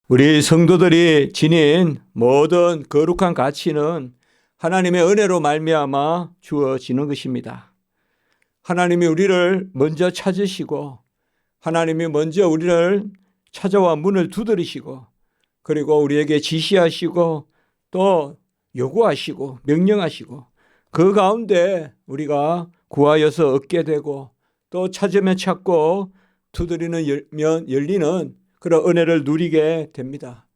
우리 성도들이 지닌 모든 거룩한 가치는 하나님의 은혜로 말미암아 주어지는 것입니다. 하나님이 우리를 먼저 찾으시고 하나님이 먼저 우리를 찾아와 문을 두드리시고 그리고 우리에게 지시하시고 또 요구하시고 명령하시고 그 가운데 우리가 구하여서 얻게 되고 또 찾으면 찾고 두드리는 열리는 그런 은혜를 누리게 됩니다.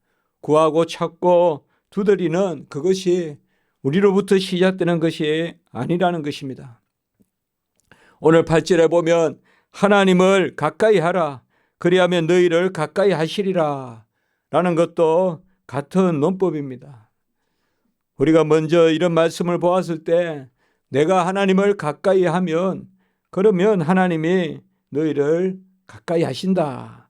구하고 찾고 두드리는 그것이 우리로부터 시작되는 것이 아니라는 것입니다. 오늘 8절에 보면 하나님을 가까이 하라 그리하면 너희를 가까이 하시리라 라는 것도 같은 논법입니다. 우리가 먼저 이런 말씀을 보았을 때 내가 하나님을 가까이 하면 그러면 하나님이 너희를 가까이 하신다.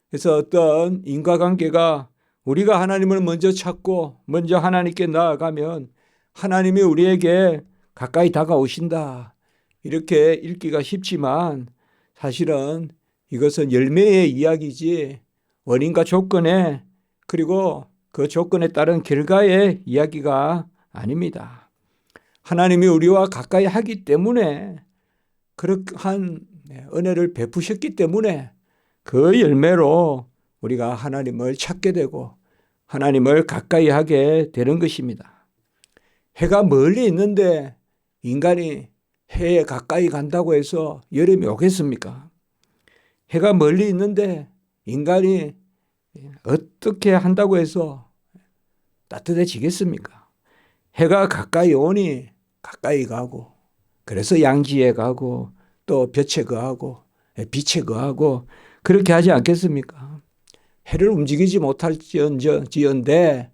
그래서 어떤 인과관계가 우리가 하나님을 먼저 찾고 먼저 하나님께 나아가면 하나님이 우리에게 가까이 다가오신다. 이렇게 읽기가 쉽지만 사실은 이것은 열매의 이야기지 원인과 조건에 그리고 그 조건에 따른 결과의 이야기가 아닙니다. 하나님이 우리와 가까이 하기 때문에 그러한 은혜를 베푸셨기 때문에 그 열매로 우리가 하나님을 찾게 되고 하나님을 가까이 하게 되는 것입니다. 해가 멀리 있는데 인간이 해에 가까이 간다고 해서 여름이 오겠습니까? 해가 멀리 있는데 인간이 어떻게 한다고 해서 따뜻해지겠습니까? 해가 가까이 오니 가까이 가고 그래서 양지에 가고 또 볕에 거하고 빛에 거하고 그렇게 하지 않겠습니까? 해를 움직이지 못할지언데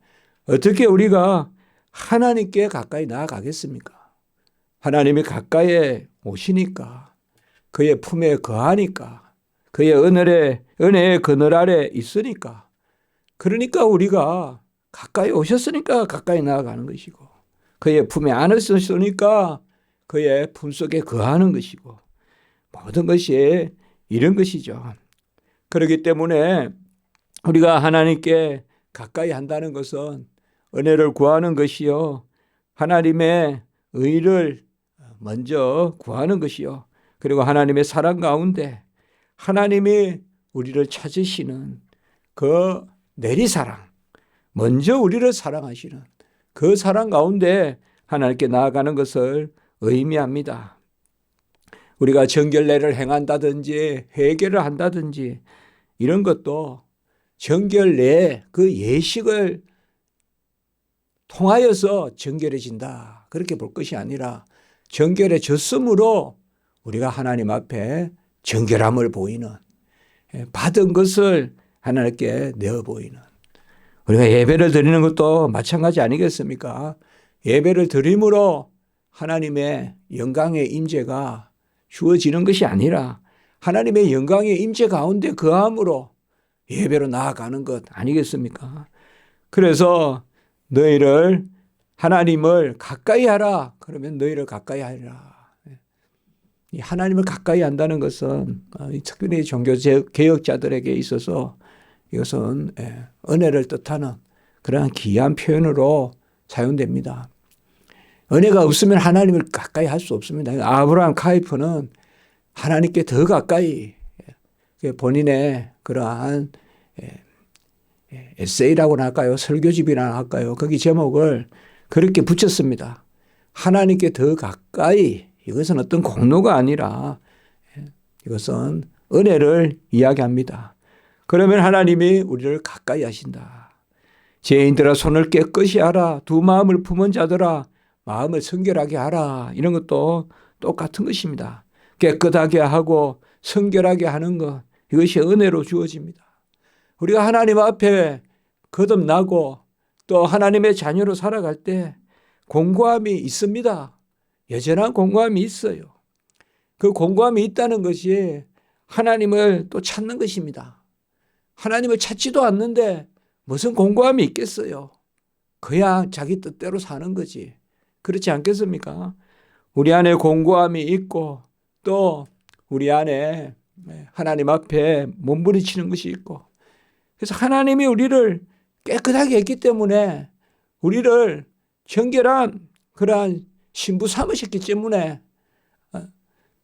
어떻게 우리가 하나님께 가까이 나아가겠습니까? 하나님이 가까이에 오시니까 그의 품에 거하니까 그의 은혜의 그늘 아래 있으니까 그러니까 우리가 가까이 오셨으니까 가까이 나아가는 것이고 그의 품에 안으셨으니까 그의 품속에 거하는 것이고 모든 것이 이런 것이죠. 그렇기 때문에 우리가 하나님께 가까이 한다는 것은 은혜를 구하는 것이요 하나님의 의를 먼저 구하는 것이요 그리고 하나님의 사랑 가운데 하나님이 우리를 찾으시는 그 내리사랑 먼저 우리를 사랑하시는 그 사랑 가운데 하나님께 나아가는 것을 의미합니다. 우리가 정결례를 행한다든지 회개를 한다든지 이런 것도 정결례 그 예식을 통하여서 정결해진다 그렇게 볼 것이 아니라 정결해졌으므로 우리가 하나님 앞에 정결함을 보이는 받은 것을 하나님께 내어 보이는 우리가 예배를 드리는 것도 마찬가지 아니겠습니까? 예배를 드림으로 하나님의 영광의 임재가 주어지는 것이 아니라 하나님의 영광의 임재 가운데 거함으로 예배로 나아가는 것 아니겠습니까? 그래서 너희를 하나님을 가까이 하라. 그러면 너희를 가까이 하리라. 하나님을 가까이 한다는 것은 특별히 종교 개혁자들에게 있어서 이것은 은혜를 뜻하는 그러한 귀한 표현으로 사용됩니다. 은혜가 없으면 하나님을 가까이 할 수 없습니다. 아브라함 카이프는 하나님께 더 가까이 본인의 그러한 에세이라고나 할까요? 설교집이나 할까요? 거기 제목을 그렇게 붙였습니다. 하나님께 더 가까이 이것은 어떤 공로가 아니라 이것은 은혜를 이야기합니다. 그러면 하나님이 우리를 가까이 하신다. 죄인들아 손을 깨끗이 하라. 두 마음을 품은 자들아 마음을 성결하게 하라. 이런 것도 똑같은 것입니다. 깨끗하게 하고 성결하게 하는 것 이것이 은혜로 주어집니다. 우리가 하나님 앞에 거듭나고 또 하나님의 자녀로 살아갈 때 공고함이 있습니다. 여전한 공고함이 있어요. 그 공고함이 있다는 것이 하나님을 또 찾는 것입니다. 하나님을 찾지도 않는데 무슨 공고함이 있겠어요. 그냥 자기 뜻대로 사는 거지. 그렇지 않겠습니까? 우리 안에 공고함이 있고 또 우리 안에 하나님 앞에 몸부림치는 것이 있고 그래서 하나님이 우리를 깨끗하게 했기 때문에 우리를 정결한 그러한 신부 삼으셨기 때문에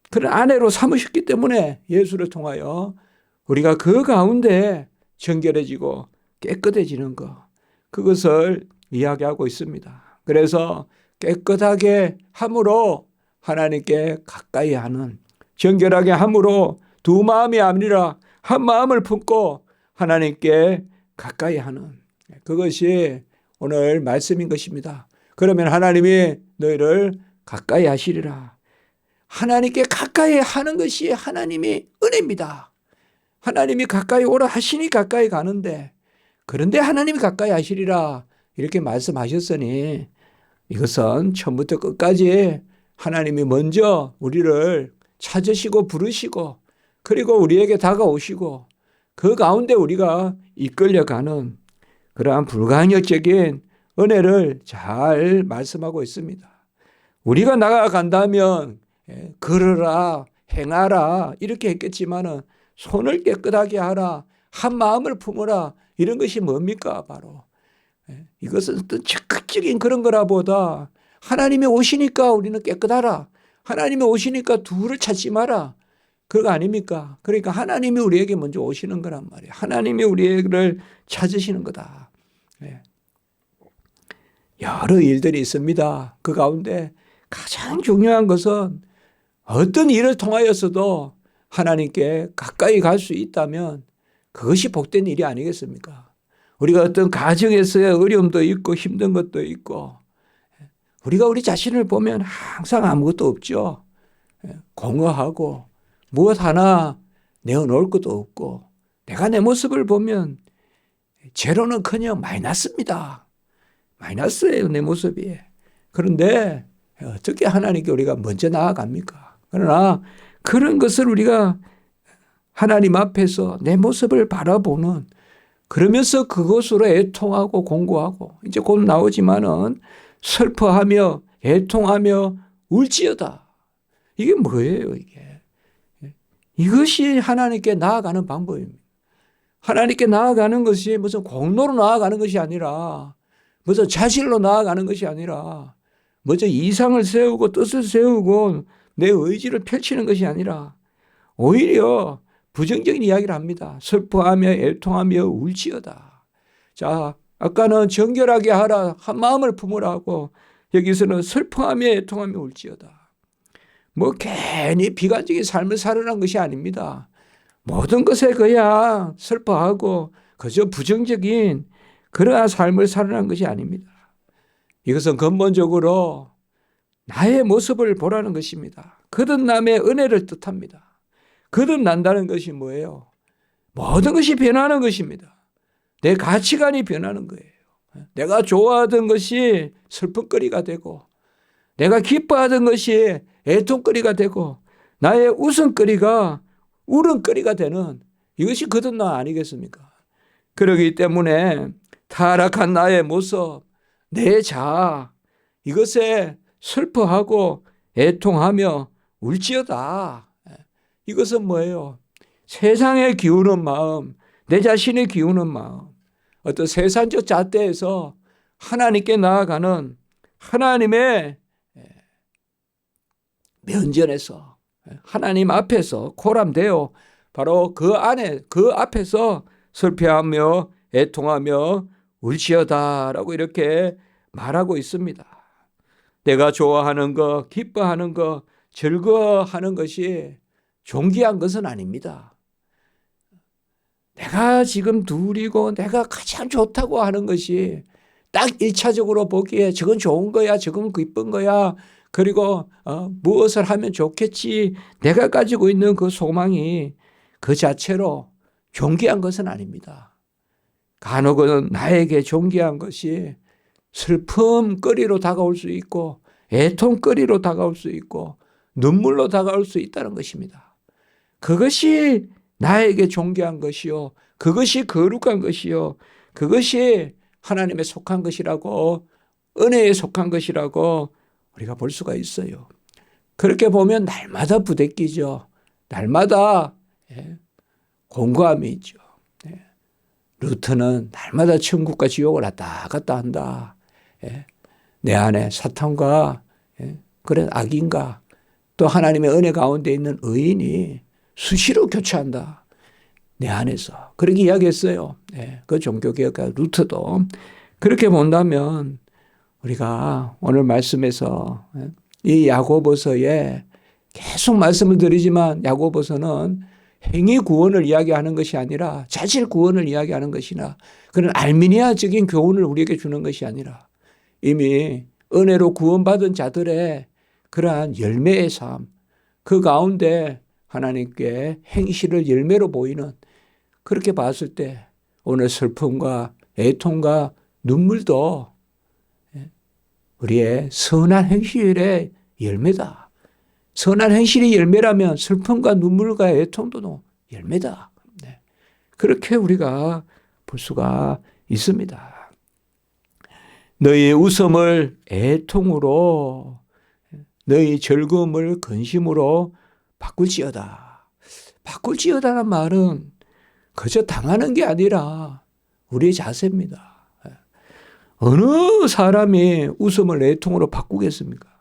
그런 아내로 삼으셨기 때문에 예수를 통하여 우리가 그 가운데 정결해지고 깨끗해지는 것, 그것을 이야기하고 있습니다. 그래서 깨끗하게 함으로 하나님께 가까이 하는, 정결하게 함으로 두 마음이 아니라 한 마음을 품고 하나님께 가까이 하는, 그것이 오늘 말씀인 것입니다. 그러면 하나님이 너희를 가까이 하시리라. 하나님께 가까이 하는 것이 하나님의 은혜입니다. 하나님이 가까이 오라 하시니 가까이 가는데, 그런데 하나님이 가까이 하시리라 이렇게 말씀하셨으니 이것은 처음부터 끝까지 하나님이 먼저 우리를 찾으시고 부르시고 그리고 우리에게 다가오시고 그 가운데 우리가 이끌려가는 그러한 불가항력적인 은혜를 잘 말씀하고 있습니다. 우리가 나아간다면 걸어라, 행하라 이렇게 했겠지만은 손을 깨끗하게 하라, 한 마음을 품어라, 이런 것이 뭡니까? 바로 이것은 어떤 적극적인 그런 거라 보다 하나님이 오시니까 우리는 깨끗하라, 하나님이 오시니까 둘을 찾지 마라, 그거 아닙니까? 그러니까 하나님이 우리에게 먼저 오시는 거란 말이에요. 하나님이 우리를 찾으시는 거다. 여러 일들이 있습니다. 그 가운데 가장 중요한 것은 어떤 일을 통하여서도 하나님께 가까이 갈 수 있다면 그것이 복된 일이 아니겠습니까? 우리가 어떤 가정에서의 어려움도 있고 힘든 것도 있고 우리가 우리 자신을 보면 항상 아무것도 없죠. 공허하고 무엇 하나 내어놓을 것도 없고 내가 내 모습을 보면 제로는커녕 마이너스입니다. 마이너스예요, 내 모습이. 그런데 어떻게 하나님께 우리가 먼저 나아갑니까? 그러나 그런 것을 우리가 하나님 앞에서 내 모습을 바라보는, 그러면서 그것으로 애통하고 공고하고 이제 곧 나오지만은 슬퍼하며 애통하며 울지어다. 이게 뭐예요, 이게? 이것이 하나님께 나아가는 방법입니다. 하나님께 나아가는 것이 무슨 공로로 나아가는 것이 아니라 무슨 자질로 나아가는 것이 아니라 먼저 이상을 세우고 뜻을 세우고 내 의지를 펼치는 것이 아니라 오히려 부정적인 이야기를 합니다. 슬퍼하며 애통하며 울지어다. 자, 아까는 정결하게 하라, 한 마음을 품으라고, 여기서는 슬퍼하며 애통하며 울지어다. 뭐 괜히 비관적인 삶을 살아난 것이 아닙니다. 모든 것에 그냥 슬퍼하고 그저 부정적인 그러한 삶을 살아난 것이 아닙니다. 이것은 근본적으로 나의 모습을 보라는 것입니다. 거듭남의 은혜를 뜻합니다. 거듭난다는 것이 뭐예요? 모든 것이 변하는 것입니다. 내 가치관이 변하는 거예요. 내가 좋아하던 것이 슬픔거리가 되고 내가 기뻐하던 것이 애통거리가 되고 나의 웃음거리가 울음거리가 되는, 이것이 거듭남 아니겠습니까? 그렇기 때문에 타락한 나의 모습, 내 자아, 이것에 슬퍼하고 애통하며 울지어다. 이것은 뭐예요? 세상에 기우는 마음, 내 자신이 기우는 마음, 어떤 세상적 잣대에서 하나님께 나아가는 하나님의 면전에서 하나님 앞에서 코람되어 바로 그 안에 그 앞에서 슬퍼하며 애통하며 울지어다라고 이렇게 말하고 있습니다. 내가 좋아하는 것, 기뻐하는 것, 즐거워하는 것이 존귀한 것은 아닙니다. 내가 지금 누리고 내가 가장 좋다고 하는 것이 딱 1차적으로 보기에 저건 좋은 거야, 저건 기쁜 거야, 그리고 무엇을 하면 좋겠지, 내가 가지고 있는 그 소망이 그 자체로 존귀한 것은 아닙니다. 간혹은 나에게 존귀한 것이 슬픔거리로 다가올 수 있고 애통거리로 다가올 수 있고 눈물로 다가올 수 있다는 것입니다. 그것이 나에게 존귀한 것이요, 그것이 거룩한 것이요, 그것이 하나님에 속한 것이라고, 은혜에 속한 것이라고 우리가 볼 수가 있어요. 그렇게 보면 날마다 부대끼죠. 날마다 공고함이 있죠. 루트는 날마다 천국과 지옥을 왔다 갔다 한다. 예. 내 안에 사탄과 그런 악인과 또 하나님의 은혜 가운데 있는 의인이 수시로 교차한다. 내 안에서. 그렇게 이야기했어요. 그 종교개혁가 루트도. 그렇게 본다면 우리가 오늘 말씀에서 이 야고보서에 계속 말씀을 드리지만 야고보서는 행위 구원을 이야기하는 것이 아니라 자질 구원을 이야기하는 것이나 그런 알미니아적인 교훈을 우리에게 주는 것이 아니라 이미 은혜로 구원받은 자들의 그러한 열매의 삶, 그 가운데 하나님께 행실을 열매로 보이는 그렇게 봤을 때 오늘 슬픔과 애통과 눈물도 우리의 선한 행실의 열매다. 선한 행실이 열매라면 슬픔과 눈물과 애통도 열매다. 그렇게 우리가 볼 수가 있습니다. 너희 웃음을 애통으로 너희 즐거움을 근심으로 바꿀지어다. 바꿀지어다는 말은 그저 당하는 게 아니라 우리의 자세입니다. 어느 사람이 웃음을 애통으로 바꾸겠습니까?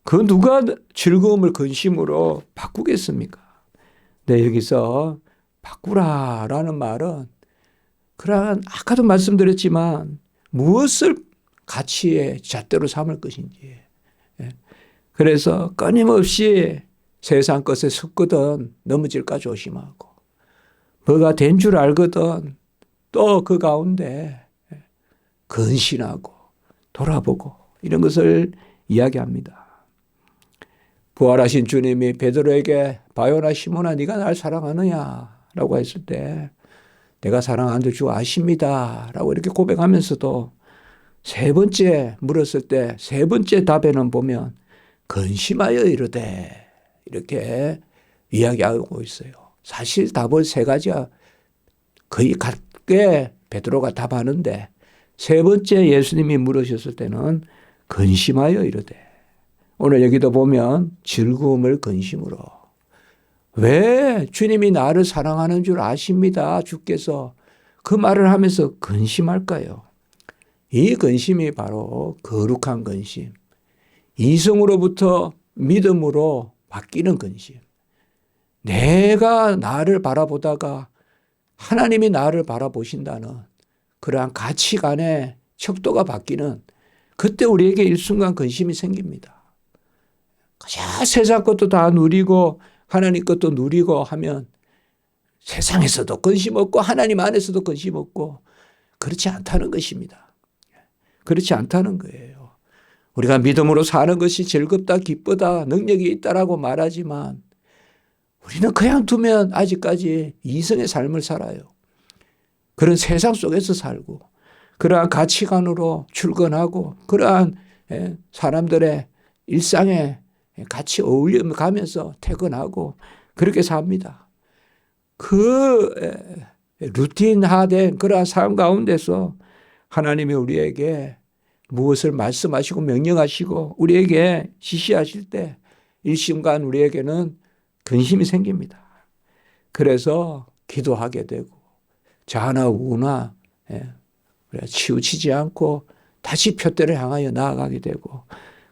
그 누가 즐거움을 근심으로 바꾸겠습니까? 네, 여기서 바꾸라라는 말은 그러한 아까도 말씀드렸지만 무엇을 가치의 잣대로 삼을 것인지. 그래서 끊임없이 세상 것에 섞거든 넘어질까 조심하고 뭐가 된 줄 알거든 또 그 가운데 근신하고 돌아보고 이런 것을 이야기합니다. 부활하신 주님이 베드로에게 바요나 시몬아 네가 날 사랑하느냐라고 했을 때 내가 사랑하는 줄 아십니다 라고 이렇게 고백하면서도 세 번째 물었을 때 세 번째 답에는 보면 근심하여 이르되 이렇게 이야기하고 있어요. 사실 답을 세 가지가 거의 같게 베드로가 답하는데 세 번째 예수님이 물으셨을 때는 근심하여 이르되 오늘 여기도 보면 즐거움을 근심으로 왜 주님이 나를 사랑하는 줄 아십니다. 주께서 그 말을 하면서 근심할까요? 이 근심이 바로 거룩한 근심. 이성으로부터 믿음으로 바뀌는 근심. 내가 나를 바라보다가 하나님이 나를 바라보신다는 그러한 가치관의 척도가 바뀌는 그때 우리에게 일순간 근심이 생깁니다. 그저 세상 것도 다 누리고 하나님 것도 누리고 하면 세상에서도 근심 없고 하나님 안에서도 근심 없고 그렇지 않다는 것입니다. 그렇지 않다는 거예요. 우리가 믿음으로 사는 것이 즐겁다, 기쁘다, 능력이 있다라고 말하지만 우리는 그냥 두면 아직까지 이성의 삶을 살아요. 그런 세상 속에서 살고 그러한 가치관으로 출근하고 그러한 사람들의 일상에 같이 어울려 가면서 퇴근하고 그렇게 삽니다. 그 루틴화된 그러한 삶 가운데서 하나님이 우리에게 무엇을 말씀하시고 명령하시고 우리에게 지시하실 때 일순간 우리에게는 근심이 생깁니다. 그래서 기도하게 되고 자나 우나 치우치지 않고 다시 표대를 향하여 나아가게 되고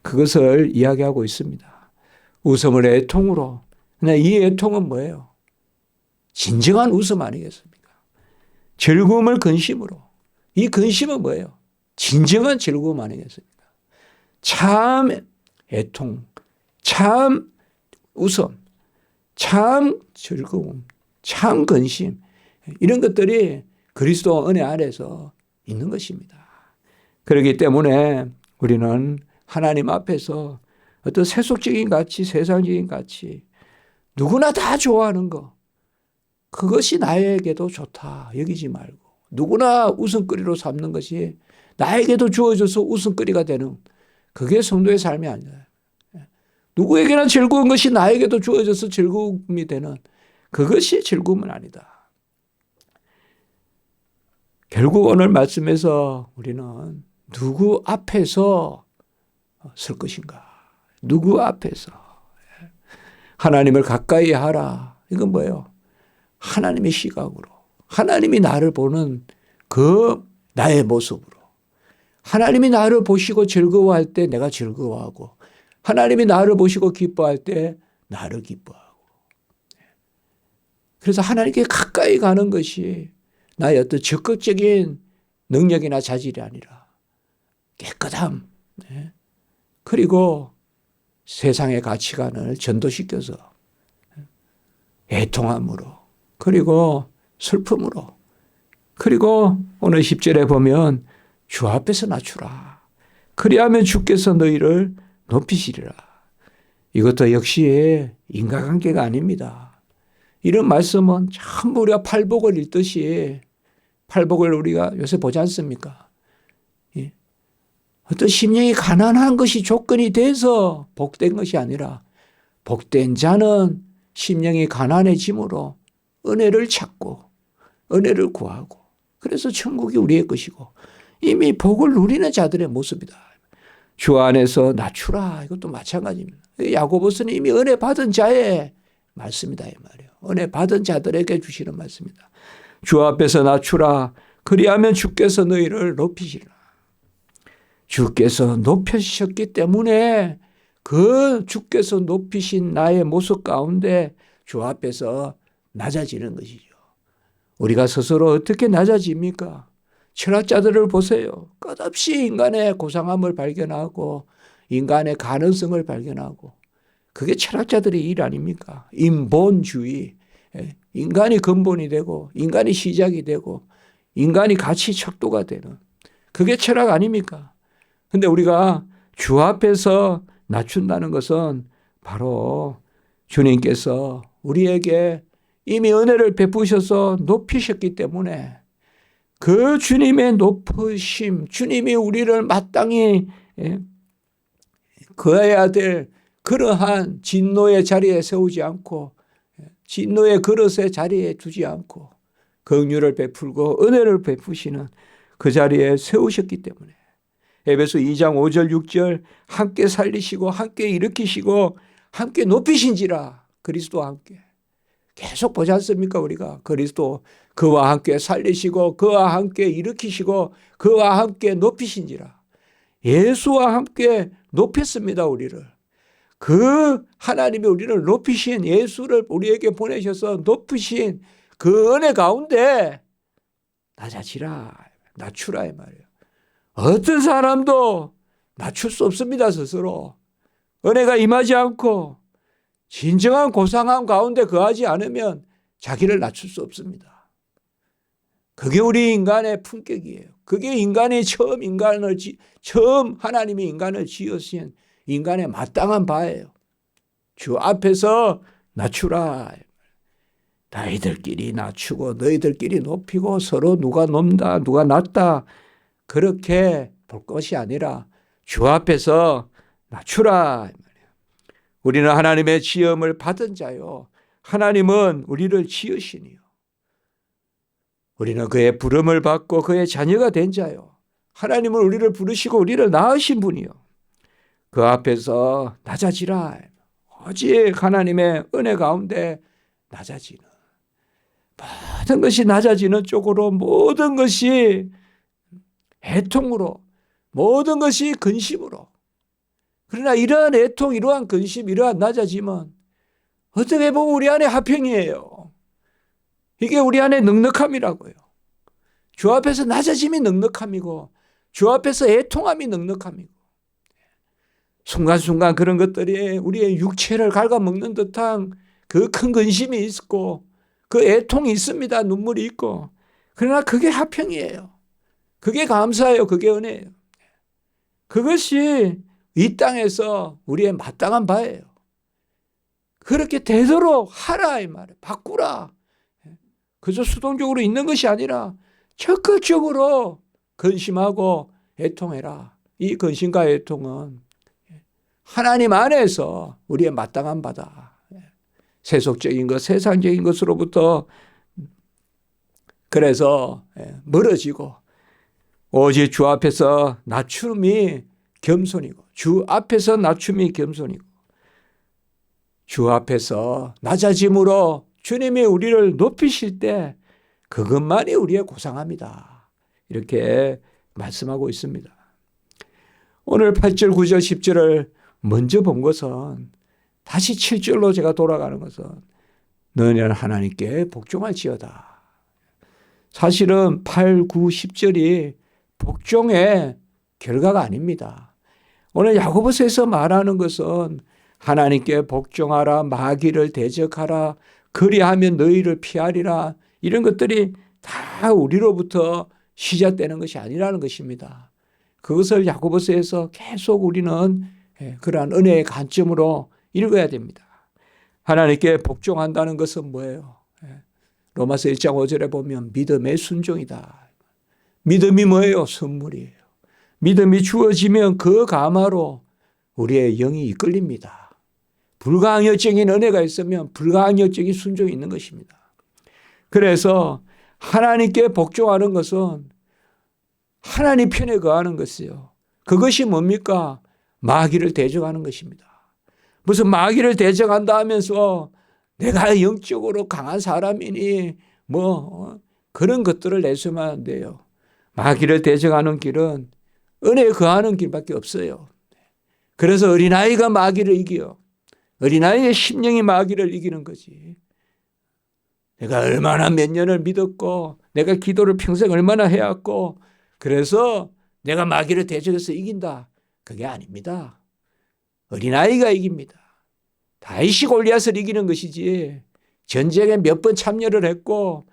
그것을 이야기하고 있습니다. 웃음을 애통으로. 근데 이 애통은 뭐예요? 진정한 웃음 아니겠습니까? 즐거움을 근심으로. 이 근심은 뭐예요? 진정한 즐거움 아니겠습니까? 참 애통, 참 웃음, 참 즐거움, 참 근심 이런 것들이 그리스도 은혜 아래서 있는 것입니다. 그렇기 때문에 우리는 하나님 앞에서 어떤 세속적인 가치, 세상적인 가치 누구나 다 좋아하는 거 그것이 나에게도 좋다 여기지 말고 누구나 웃음거리로 삼는 것이 나에게도 주어져서 웃음거리가 되는 그게 성도의 삶이 아니라 누구에게나 즐거운 것이 나에게도 주어져서 즐거움이 되는 그것이 즐거움은 아니다. 결국 오늘 말씀에서 우리는 누구 앞에서 설 것인가? 누구 앞에서? 하나님을 가까이 하라. 이건 뭐예요? 하나님의 시각으로, 하나님이 나를 보는 그 나의 모습으로. 하나님이 나를 보시고 즐거워할 때 내가 즐거워하고, 하나님이 나를 보시고 기뻐할 때 나를 기뻐하고. 그래서 하나님께 가까이 가는 것이 나의 어떤 적극적인 능력이나 자질이 아니라 깨끗함, 그리고 세상의 가치관을 전도시켜서 애통함으로, 그리고 슬픔으로, 그리고 오늘 10절에 보면 주 앞에서 낮추라. 그리하면 주께서 너희를 높이시리라. 이것도 역시 인과관계가 아닙니다. 이런 말씀은 전부 우리가 팔복을 읽듯이, 팔복을 우리가 요새 보지 않습니까? 어떤 심령이 가난한 것이 조건이 돼서 복된 것이 아니라, 복된 자는 심령이 가난해짐으로 은혜를 찾고 은혜를 구하고, 그래서 천국이 우리의 것이고 이미 복을 누리는 자들의 모습이다. 주 안에서 낮추라. 이것도 마찬가지입니다. 야고보서는 이미 은혜 받은 자의 말씀이다 이 말이에요. 은혜 받은 자들에게 주시는 말씀이다. 주 앞에서 낮추라. 그리하면 주께서 너희를 높이시리라. 주께서 높이셨기 때문에 그 주께서 높이신 나의 모습 가운데 주 앞에서 낮아지는 것이죠. 우리가 스스로 어떻게 낮아집니까? 철학자들을 보세요. 끝없이 인간의 고상함을 발견하고 인간의 가능성을 발견하고, 그게 철학자들의 일 아닙니까? 인본주의. 인간이 근본이 되고 인간이 시작이 되고 인간이 가치 척도가 되는, 그게 철학 아닙니까? 근데 우리가 주 앞에서 낮춘다는 것은 바로 주님께서 우리에게 이미 은혜를 베푸셔서 높이셨기 때문에 그 주님의 높으심, 주님이 우리를 마땅히 그어야 될 그러한 진노의 자리에 세우지 않고, 진노의 그릇의 자리에 두지 않고 긍휼을 베풀고 은혜를 베푸시는 그 자리에 세우셨기 때문에 에베소 2장 5절 6절 함께 살리시고 함께 일으키시고 함께 높이신지라. 그리스도와 함께 계속 보지 않습니까? 우리가 그리스도 그와 함께 살리시고 그와 함께 일으키시고 그와 함께 높이신지라. 예수와 함께 높였습니다. 우리를. 그 하나님이 우리를 높이신, 예수를 우리에게 보내셔서 높이신 그 은혜 가운데 낮아지라, 낮추라 이 말이에요. 어떤 사람도 낮출 수 없습니다. 스스로 은혜가 임하지 않고 진정한 고상함 가운데 거하지 않으면 자기를 낮출 수 없습니다. 그게 우리 인간의 품격이에요. 그게 인간이 처음 하나님이 인간을 지으신 인간의 마땅한 바예요. 주 앞에서 낮추라. 너희들끼리 낮추고 너희들끼리 높이고 서로 누가 높다 누가 낮다 그렇게 볼 것이 아니라 주 앞에서 낮추라. 우리는 하나님의 지음을 받은 자요. 하나님은 우리를 지으시니요. 우리는 그의 부름을 받고 그의 자녀가 된 자요. 하나님은 우리를 부르시고 우리를 낳으신 분이요. 그 앞에서 낮아지라. 오직 하나님의 은혜 가운데 낮아지는, 모든 것이 낮아지는 쪽으로, 모든 것이 애통으로, 모든 것이 근심으로. 그러나 이러한 애통, 이러한 근심, 이러한 낮아짐은 어떻게 보면 우리 안에 화평이에요. 이게 우리 안에 넉넉함이라고요. 주 앞에서 낮아짐이 넉넉함이고 주 앞에서 애통함이 넉넉함이고, 순간순간 그런 것들이 우리의 육체를 갉아먹는 듯한 그 큰 근심이 있고 그 애통이 있습니다. 눈물이 있고. 그러나 그게 화평이에요. 그게 감사예요. 그게 은혜예요. 그것이 이 땅에서 우리의 마땅한 바예요. 그렇게 되도록 하라 이 말이에요. 바꾸라. 그저 수동적으로 있는 것이 아니라 적극적으로 근심하고 애통해라. 이 근심과 애통은 하나님 안에서 우리의 마땅한 바다. 세속적인 것, 세상적인 것으로부터 그래서 멀어지고 오직 주 앞에서 낮춤이 겸손이고, 주 앞에서 낮춤이 겸손이고, 주 앞에서 낮아짐으로 주님이 우리를 높이실 때 그것만이 우리의 고상함이다. 이렇게 말씀하고 있습니다. 오늘 8절, 9절, 10절을 먼저 본 것은 다시 7절로 제가 돌아가는 것은 너희는 하나님께 복종할지어다. 사실은 8, 9, 10절이 복종의 결과가 아닙니다. 오늘 야고보서에서 말하는 것은 하나님께 복종하라, 마귀를 대적하라, 그리하면 너희를 피하리라, 이런 것들이 다 우리로부터 시작되는 것이 아니라는 것입니다. 그것을 야고보서에서 계속 우리는 그러한 은혜의 관점으로 읽어야 됩니다. 하나님께 복종한다는 것은 뭐예요? 로마서 1장 5절에 보면 믿음의 순종이다. 믿음이 뭐예요? 선물이에요. 믿음이 주어지면 그 감화로 우리의 영이 이끌립니다. 불가항력적인 은혜가 있으면 불가항력적인 순종이 있는 것입니다. 그래서 하나님께 복종하는 것은 하나님 편에 거하는 것이요. 그것이 뭡니까? 마귀를 대적하는 것입니다. 무슨 마귀를 대적한다 하면서 내가 영적으로 강한 사람이니 그런 것들을 내세우면 안 돼요. 마귀를 대적하는 길은 은혜에 거하는 길밖에 없어요. 그래서 어린아이가 마귀를 이겨요. 어린아이의 심령이 마귀를 이기는 거지. 내가 얼마나 몇 년을 믿었고 내가 기도를 평생 얼마나 해왔고 그래서 내가 마귀를 대적해서 이긴다. 그게 아닙니다. 어린아이가 이깁니다. 다윗이 골리앗을 이기는 것이지 전쟁에 몇 번 참여를 했고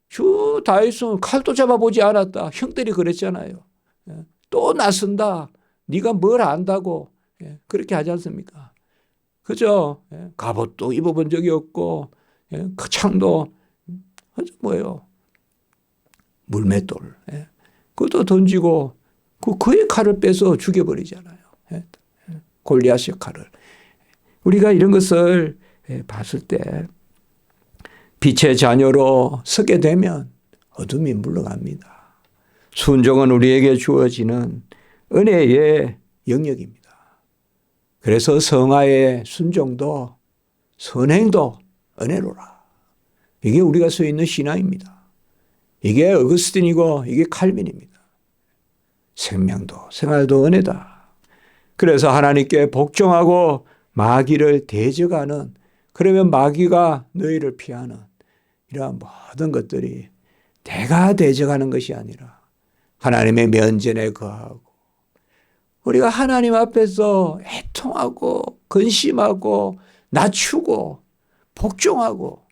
주 다윗은 칼도 잡아보지 않았다. 형들이 그랬잖아요. 또 나선다. 네가 뭘 안다고 그렇게 하지 않습니까? 그죠? 갑옷도 입어본 적이 없고 그 창도 뭐예요? 물맷돌. 그것도 던지고 그의 칼을 빼서 죽여버리잖아요. 골리앗의 칼을. 우리가 이런 것을 봤을 때 빛의 자녀로 서게 되면 어둠이 물러갑니다. 순종은 우리에게 주어지는 은혜의 영역입니다. 그래서 성화의 순종도 선행도 은혜로라. 이게 우리가 서 있는 신앙입니다. 이게 어거스틴이고 이게 칼빈입니다. 생명도 생활도 은혜다. 그래서 하나님께 복종하고 마귀를 대적하는, 그러면 마귀가 너희를 피하는 이러한 모든 것들이 내가 대적하는 것이 아니라 하나님의 면전에 거하고 우리가 하나님 앞에서 애통하고 근심하고 낮추고 복종하고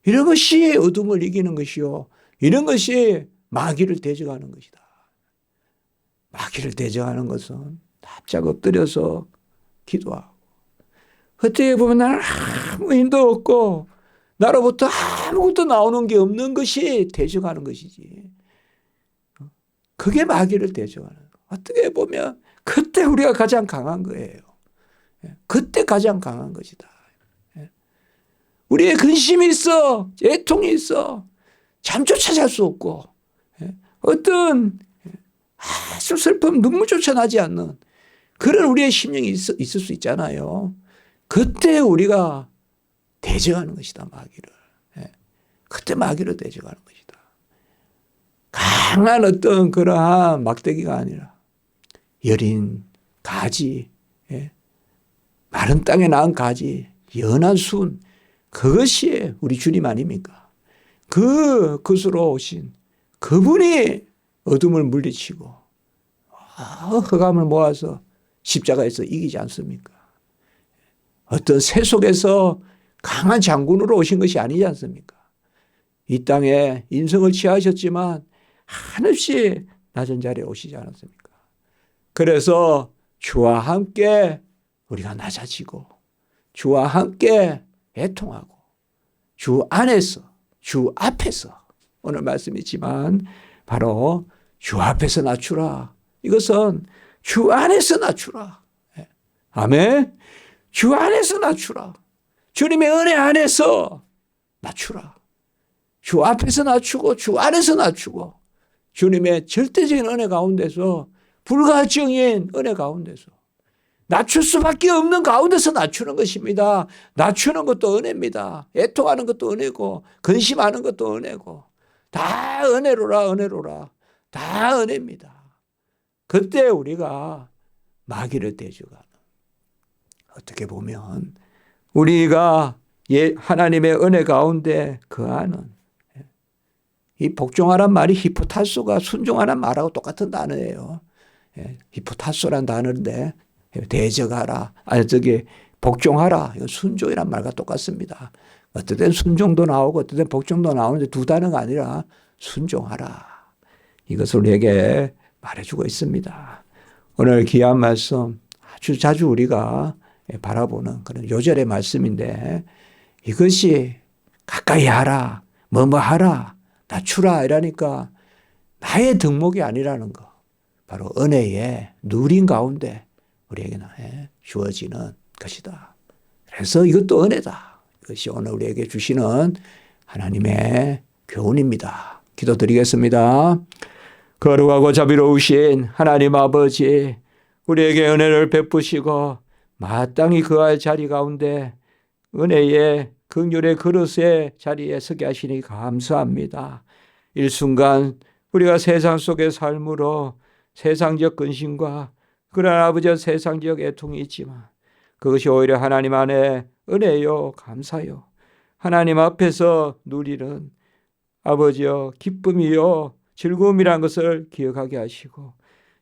이런 것이 어둠을 이기는 것이요. 이런 것이 마귀를 대적하는 것이다. 마귀를 대적하는 것은 납작 엎드려서 기도하고 어떻게 보면 나는 아무 힘도 없고 나로부터 아무것도 나오는 게 없는 것이 대적하는 것이지. 그게 마귀를 대적하는 거예요. 어떻게 보면 그때 우리가 가장 강한 거예요. 그때 가장 강한 것이다. 우리의 근심이 있어. 애통이 있어. 잠조차 잘 수 없고 어떤 아주 슬픔 눈물조차 나지 않는 그런 우리의 심령이 있을 수 있잖아요. 그때 우리가 대적하는 것이다. 마귀를. 그때 마귀를 대적하는 것이다. 강한 어떤 그러한 막대기가 아니라 여린 가지, 마른 땅에 낳은 가지, 연한 순, 그것이 우리 주님 아닙니까? 그것으로 오신 그분이 어둠을 물리치고 흑암을 모아서 십자가에서 이기지 않습니까? 어떤 새 속에서 강한 장군으로 오신 것이 아니지 않습니까? 이 땅에 인성을 취하셨지만 한없이 낮은 자리에 오시지 않았습니까? 그래서 주와 함께 우리가 낮아지고 주와 함께 애통하고 주 안에서 주 앞에서 오늘 말씀이지만 바로 주 앞에서 낮추라. 이것은 주 안에서 낮추라. 아멘. 주 안에서 낮추라. 주님의 은혜 안에서 낮추라. 주 앞에서 낮추고 주 안에서 낮추고 주님의 절대적인 은혜 가운데서 불가증인 은혜 가운데서 낮출 수밖에 없는 가운데서 낮추는 것입니다. 낮추는 것도 은혜입니다. 애통하는 것도 은혜고 근심하는 것도 은혜고 다 은혜로라 은혜로라 다 은혜입니다. 그때 우리가 마귀를 대적하는, 어떻게 보면 우리가 하나님의 은혜 가운데 거하는, 이 복종하란 말이 히포타소가 순종하는 말하고 똑같은 단어예요. 히포타소란 단어인데 대적하라, 복종하라, 이건 순종이란 말과 똑같습니다. 어떨 땐 순종도 나오고 어떨 땐 복종도 나오는데 두 단어가 아니라 순종하라, 이것을 우리에게 말해주고 있습니다. 오늘 귀한 말씀 아주 자주 우리가 바라보는 그런 요절의 말씀인데, 이것이 가까이 하라, 뭐뭐 하라, 낮추라 이러니까 나의 덕목이 아니라는 거, 바로 은혜의 누린 가운데 우리에게 주어지는 것이다. 그래서 이것도 은혜다. 이것이 오늘 우리에게 주시는 하나님의 교훈입니다. 기도드리겠습니다. 거룩하고 자비로우신 하나님 아버지, 우리에게 은혜를 베푸시고 마땅히 그할 자리 가운데 은혜의 긍휼의 그릇의 자리에 서게 하시니 감사합니다. 일순간 우리가 세상 속의 삶으로 세상적 근심과 그런 아버지의 세상적 애통이 있지만 그것이 오히려 하나님 안에 은혜요 감사요, 하나님 앞에서 누리는 아버지여 기쁨이요 즐거움이라는 것을 기억하게 하시고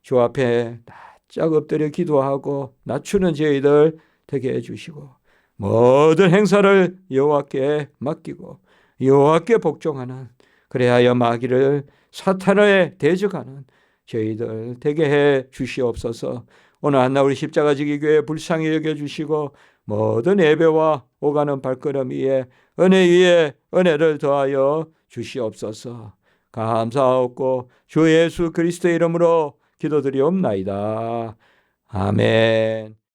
주 앞에 납작 엎드려 기도하고 낮추는 저희들 되게 해주시고 모든 행사를 여호와께 맡기고 여호와께 복종하는, 그래야 마귀를 사탄을 대적하는 저희들 되게 해 주시옵소서. 오늘 한날 우리 십자가지기 교회 불쌍히 여겨주시고 모든 예배와 오가는 발걸음 위에 은혜 위에 은혜를 더하여 주시옵소서. 감사하옵고 주 예수 그리스도의 이름으로 기도드리옵나이다. 아멘.